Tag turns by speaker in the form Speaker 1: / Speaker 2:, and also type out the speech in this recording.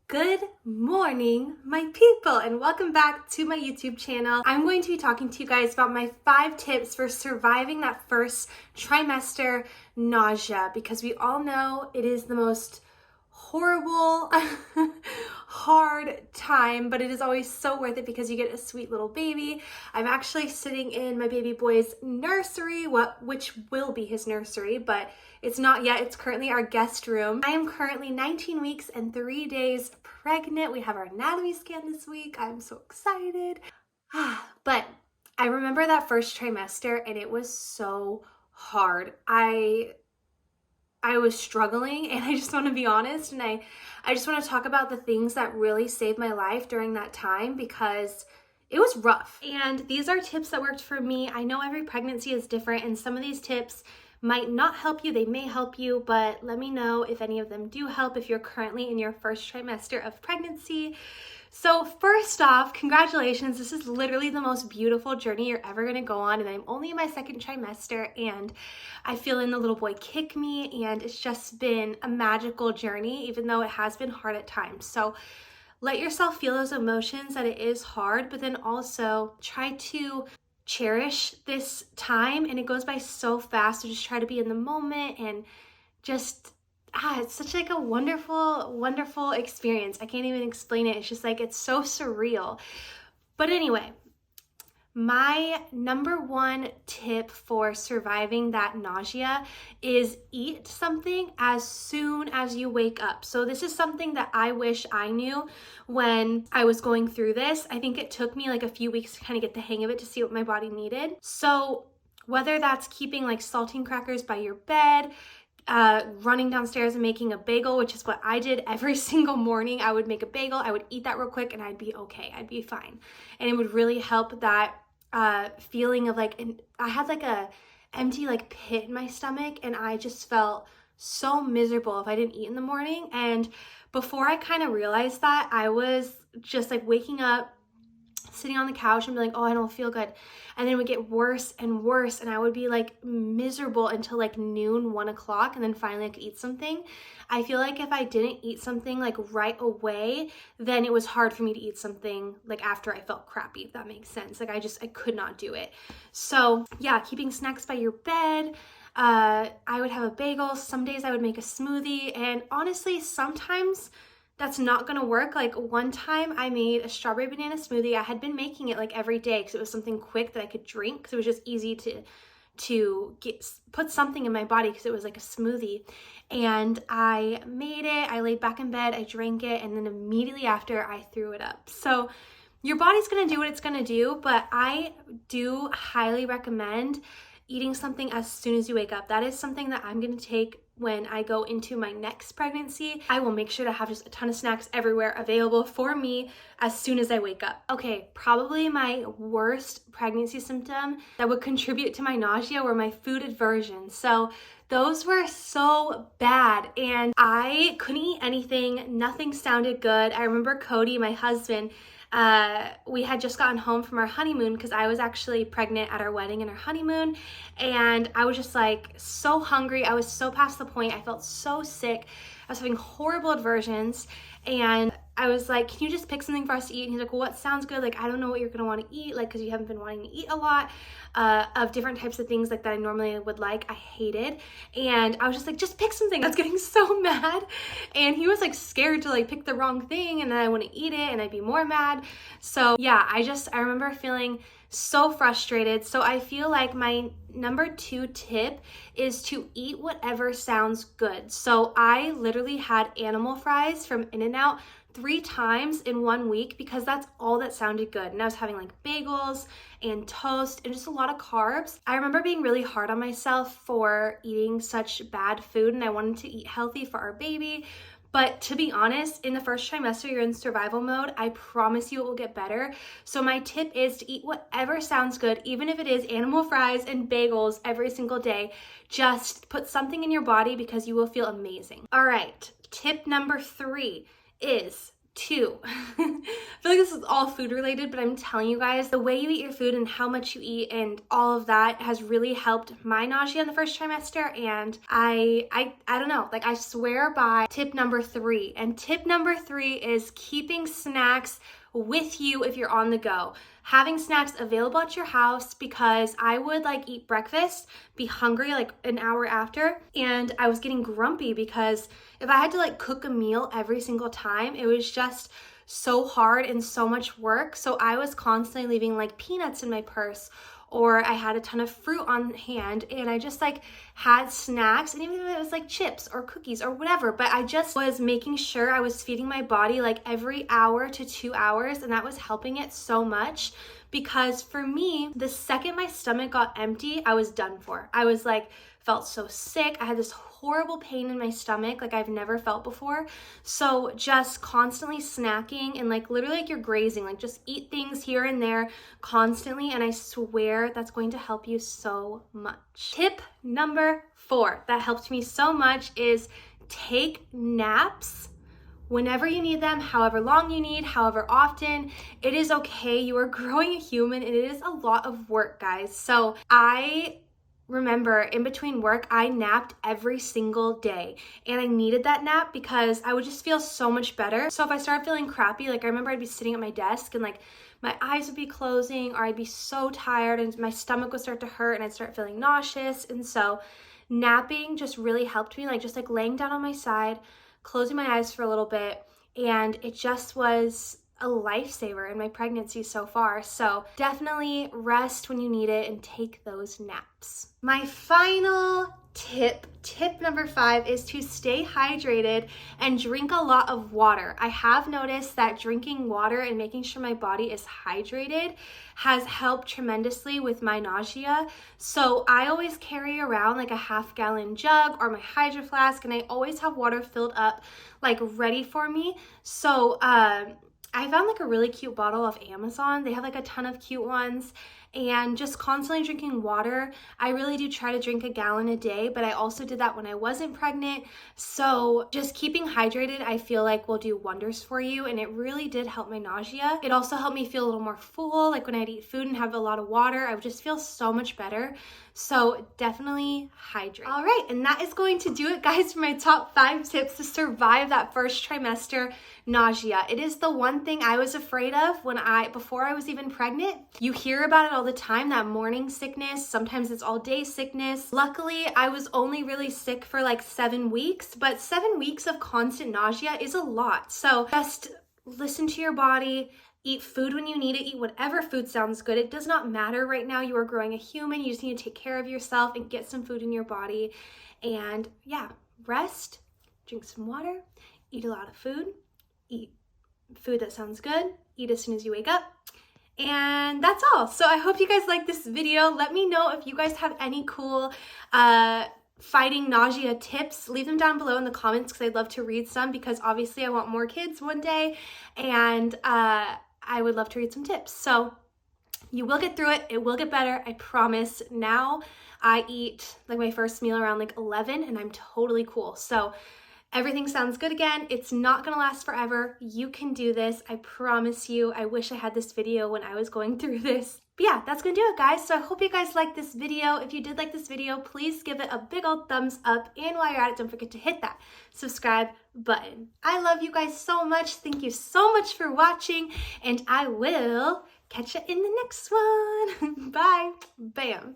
Speaker 1: Good morning, my people, and welcome back to my YouTube channel. I'm going to be talking to you guys about my 5 tips for surviving that first trimester nausea, because we all know it is the most horrible, hard time, but it is always so worth it because you get a sweet little baby. I'm actually sitting in my baby boy's nursery, which will be his nursery, but it's not yet. It's currently our guest room. I am currently 19 weeks and 3 days pregnant. We have our anatomy scan this week. I'm so excited. But I remember that first trimester and it was so hard. I was struggling, and I just want to be honest, and I just want to talk about the things that really saved my life during that time because it was rough. And these are tips that worked for me. I know every pregnancy is different, and some of these tips might not help you. They may help you, but let me know if any of them do help if you're currently in your first trimester of pregnancy. So first off, congratulations. This is literally the most beautiful journey you're ever gonna go on, and I'm only in my 2nd trimester, and I feel in the little boy kick me, and it's just been a magical journey, even though it has been hard at times. So let yourself feel those emotions, that it is hard, but then also try to cherish this time, and it goes by so fast. So just try to be in the moment and just it's such like a wonderful experience. I can't even explain it. It's just like, it's so surreal. But anyway, my number 1 tip for surviving that nausea is eat something as soon as you wake up. So this is something that I wish I knew when I was going through this. I think it took me like a few weeks to kind of get the hang of it, to see what my body needed. So whether that's keeping like saltine crackers by your bed, running downstairs and making a bagel, which is what I did every single morning. I would make a bagel, I would eat that real quick, and I'd be okay. I'd be fine. And it would really help that feeling of like, I had like a empty like pit in my stomach, and I just felt so miserable if I didn't eat in the morning. And before I kind of realized that, I was just like waking up, sitting on the couch and be like, oh, I don't feel good. And then it would get worse and worse, and I would be like miserable until like noon, 1 o'clock, and then finally I could eat something. I feel like if I didn't eat something like right away, then it was hard for me to eat something like after I felt crappy, if that makes sense. Like I could not do it. So yeah, keeping snacks by your bed. I would have a bagel. Some days I would make a smoothie, and honestly, sometimes that's not gonna work. Like one time I made a strawberry banana smoothie. I had been making it like every day because it was something quick that I could drink, because it was just easy to put something in my body because it was like a smoothie. And I made it, I laid back in bed, I drank it, and then immediately after I threw it up. So your body's gonna do what it's gonna do, but I do highly recommend eating something as soon as you wake up. That is something that I'm gonna take when I go into my next pregnancy. I will make sure to have just a ton of snacks everywhere available for me as soon as I wake up. Okay, probably my worst pregnancy symptom that would contribute to my nausea were my food aversions. So those were so bad, and I couldn't eat anything. Nothing sounded good. I remember Cody, my husband, we had just gotten home from our honeymoon, because I was actually pregnant at our wedding and our honeymoon, and I was just like so hungry. I was so past the point. I felt so sick. I was having horrible aversions, and I was like, can you just pick something for us to eat? And he's like, well, what sounds good? Like, I don't know what you're gonna want to eat, like, because you haven't been wanting to eat a lot of different types of things like that I normally would like. I hated. And I was just like, just pick something. I was getting so mad. And he was like scared to like pick the wrong thing, and then I wouldn't eat it and I'd be more mad. So yeah, I remember feeling so frustrated. So I feel like my number 2 tip is to eat whatever sounds good. So I literally had animal fries from In-N-Out 3 times in 1 week because that's all that sounded good. And I was having like bagels and toast and just a lot of carbs. I remember being really hard on myself for eating such bad food, and I wanted to eat healthy for our baby. But to be honest, in the first trimester, you're in survival mode. I promise you it will get better. So my tip is to eat whatever sounds good, even if it is animal fries and bagels every single day. Just put something in your body because you will feel amazing. All right, tip number 3 is 2, I feel like this is all food related, but I'm telling you guys, the way you eat your food and how much you eat and all of that has really helped my nausea in the first trimester. And I don't know, like I swear by tip number 3. And tip number 3 is keeping snacks with you if you're on the go. Having snacks available at your house, because I would like eat breakfast, be hungry like an hour after, and I was getting grumpy because if I had to like cook a meal every single time, it was just so hard and so much work. So I was constantly leaving like peanuts in my purse, or I had a ton of fruit on hand, and I just like had snacks, and even if it was like chips or cookies or whatever, but I just was making sure I was feeding my body like every hour to 2 hours, and that was helping it so much. Because for me, the second my stomach got empty, I was done for. I was like, felt so sick. I had this horrible pain in my stomach like I've never felt before. So just constantly snacking and like literally like you're grazing, like just eat things here and there constantly, and I swear that's going to help you so much. Tip number 4 that helped me so much is take naps whenever you need them, however long you need, however often. It is okay. You are growing a human and it is a lot of work, guys. So I remember in between work, I napped every single day, and I needed that nap because I would just feel so much better. So if I started feeling crappy, like I remember I'd be sitting at my desk and like my eyes would be closing, or I'd be so tired and my stomach would start to hurt and I'd start feeling nauseous. And so napping just really helped me, like just like laying down on my side, closing my eyes for a little bit, and it just was a lifesaver in my pregnancy so far. So definitely rest when you need it and take those naps. My final tip number 5, is to stay hydrated and drink a lot of water. I have noticed that drinking water and making sure my body is hydrated has helped tremendously with my nausea. So I always carry around like a half-gallon jug or my Hydro Flask, and I always have water filled up like ready for me. So I found like a really cute bottle off Amazon. They have like a ton of cute ones, and just constantly drinking water. I really do try to drink a gallon a day, but I also did that when I wasn't pregnant. So just keeping hydrated, I feel like will do wonders for you, and it really did help my nausea. It also helped me feel a little more full. Like when I'd eat food and have a lot of water, I would just feel so much better. So definitely hydrate. All right, and that is going to do it, guys, for my top 5 tips to survive that first trimester nausea. It is the one thing I was afraid of before I was even pregnant. You hear about it all the time, that morning sickness. Sometimes it's all day sickness. Luckily, I was only really sick for like 7 weeks, but 7 weeks of constant nausea is a lot. So just listen to your body. Eat food when you need it. Eat whatever food sounds good. It does not matter right now. You are growing a human. You just need to take care of yourself and get some food in your body. And yeah, rest, drink some water, eat a lot of food, eat food that sounds good, eat as soon as you wake up. And that's all. So I hope you guys like this video. Let me know if you guys have any cool fighting nausea tips. Leave them down below in the comments because I'd love to read some, because obviously I want more kids one day, and I would love to read some tips. So you will get through it. It will get better. I promise. Now I eat like my first meal around like 11 and I'm totally cool. So everything sounds good again. It's not gonna last forever. You can do this. I promise you. I wish I had this video when I was going through this. But yeah, that's gonna do it, guys. So I hope you guys liked this video. If you did like this video, please give it a big old thumbs up. And while you're at it, don't forget to hit that subscribe button. I love you guys so much. Thank you so much for watching, and I will catch you in the next one. Bye. Bam.